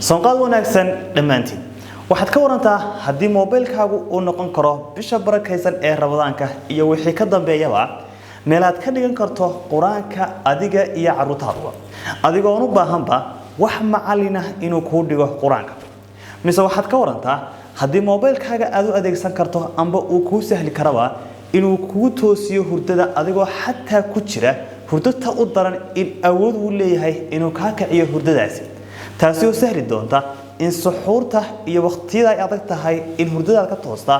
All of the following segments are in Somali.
Soonqaad wanaagsan dhamaantiin waxaad ka warantaa haddii moobilkaagu uu noqon karo bisha barakaysan ee Ramadaanka iyo wixii ka dambeeyaba meel aad ka dhigan karto Quraanka adiga iyo carruurtaada adigoo u baahanba wax macallin ah inuu ku dhigo Quraanka mise waxaad ka warantaa haddii moobilkaaga aad u adeegsan karto amba uu ku sahli karaba inuu kugu toosiyo hurdada adigoo xataa ku jira hurdada u daran in awood uu leeyahay inuu ka kiciyo hurdadaasi taasi oo sahli doonta in suxuurta iyo waqtiyada ay adag tahay in hurdada ka toosta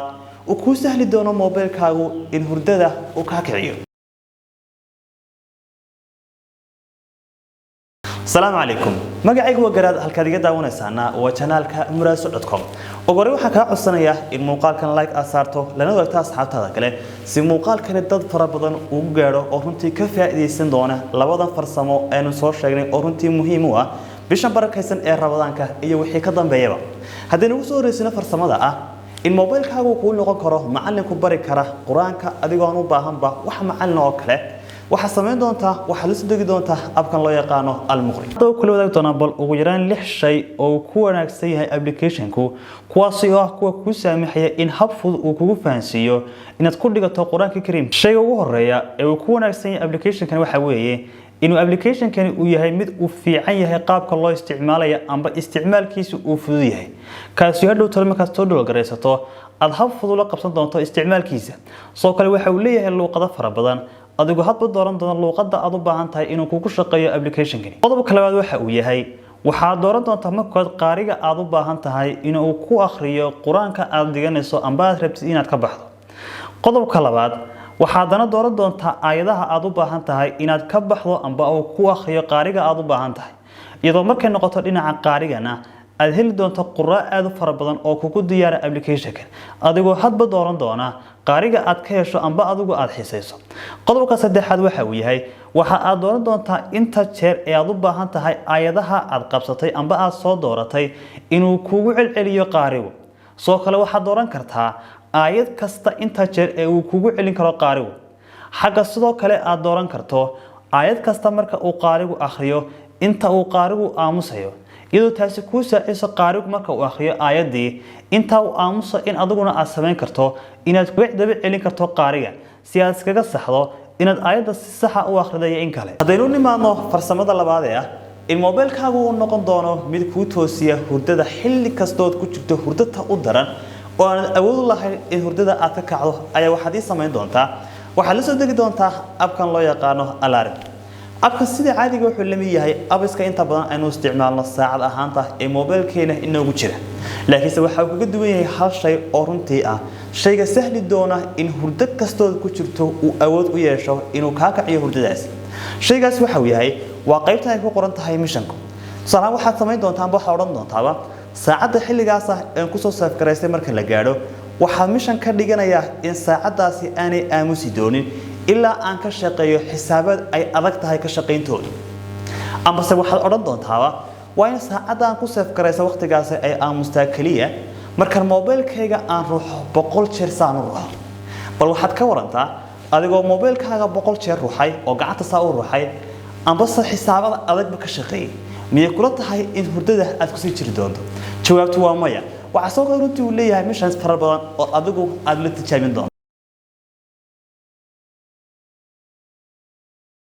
uu ku sahli doono moobilkaagu in hurdada uu ka kiciyo. السلام عليكم magacaygu waa garaad halka adiga daawanaysaana waa channelka muraso.com ogore waxa ka codsanaya in muuqaalkan like asaarto lana wadaagto asxaabtaada kale si muuqaalkan dad fara badan uu gaaro oo runtii ka faa'iideysan doona labada farsamo aynu soo sheegnay oo runtii muhiim u ah bishan barakaysan ee Ramadaanka iyo wixii ka dambeeyaba haddii ugu soo horeysina farsamada ah in moobilkaagu ku noqon karo macallin ku bari kara Quraanka adigoo u baahanba wax macallin oo kale waxa sameyn doonta waxa la soo doonta abkan loo yaqaano al-muqri doo kala wadaag doona bal ugu yaraan 6 shay oo ku wanaagsan yahay application-ku kuwaas oo ah kuwa ku saamaxaya in hab fudud uu kugu fahansiiyo inaad ku dhigato Quraanka Kariim shayga ugu horeeya ee uu ku wanaagsan yahay application-kan waxa weeye inuu application-kan uu yahay mid uu fiican yahay qaabka loo isticmaalayo amba isticmaalkiisu uu fudud yahay kaasi hadhow talma ka soo dhul gareysato aad hab fudud la qabsan doonto isticmaalkiisa soo kale waxa uu leeyahay luqado fara badan adigu hadba dooran doona luqadda aad u baahan tahay inuu kugu shaqeeyo application-kani qodobka labaad waxa uu yahay waxa dooran doonta markaad qaariga aad u baahan tahay inuu ku akhriyo Quraanka aad dhiganayso amba aad rabtid inaad ka baxdo qodobka labaad waxa dana dooran doonta aayadaha aad u baahan tahay inaad ka baxdo amba uu ku akhriyo qaariga aad u baahan tahay iyadoo markay noqoto dhinaca qaarigana aad heli doonto quraa'ad aad u fara badan oo kugu diyaar application-ka adigoo hadba dooran doona qaariga aad ka hesho amba adigu aad xiisayso qodobka saddexaad waxa uu yahay waxa aad dooran doontaa inta jeer ee aad u baahan tahay aayadaha aad qabsatay amba aad soo dooratay inuu kugu celceliyo qaarigu soo kale waxa dooran kartaa aayad kasta inta jeer ee uu kugu celin karo qaarigu xagga sidoo kale aad dooran karto aayad kasta marka uu qaarigu akhriyo inta uu qaarigu aamusayo iyadoo taasi ku saaciso qaarigu marka uu akhriyo aayadii inta uu aamuso in adiguna aad sameyn karto inaad wixdaba celin karto qaariga si aad iskaga saxdo inaad aayadda si sax ah u akhriday in kale hadaynu nimaadno farsamada labaad ee ah in moobilkaagu uu noqon doono mid ku toosiya hurdada xilli kastood ku jirto hurdada u daran oo aan awood u lahayn in hurdada aad ka kacdo ayaa waxaad ii sameyn doontaa waxa la soo degi doontaa abkan loo yaqaano alarm abka sida caadiga wuxuu la mid yahay abiska inta badan aynu isticmaalno saacad ahaanta ee moobilkeena inoogu jira laakiin waxa uu kaga duwan yahay hal shay oo runtii ah shayga sahli doona in hurdo kastood ku jirto uu awood u yeesho inuu ka kaciyo hurdadaas shaygaas waxa uu yahay waa qaybta ay ku qoran tahay mishanku salaam waxaad sameyn doontaa amba waxa oran doontaaba saacada xilligaas ah ee ku soo saaf gareysay marka la gaaro waxa mishan ka dhiganaya in saacadaasi aanay aamusi doonin ilaa aan ka shaqeeyo xisaabaad ay adag tahay ka shaqeyntooda amba se waxaad oran doontaaba waa in saacadan ku saaf gareysa waqtigaas ay aamustaa kaliya marka moobilkayga aan ruuxo 100 jeer saan u ruuxo bal waxaad ka warantaa adigoo moobilkaaga 100 jeer ruuxay oo gacanta saa u ruuxay amba se xisaabada adag ka shaqeeyay miyay kula tahay in hurdada aad ku sii jiri doonto jawaabtu waa maya waxa soo runtii uu leeyahay missions fara badan oo adigu aad la tijaabin doonto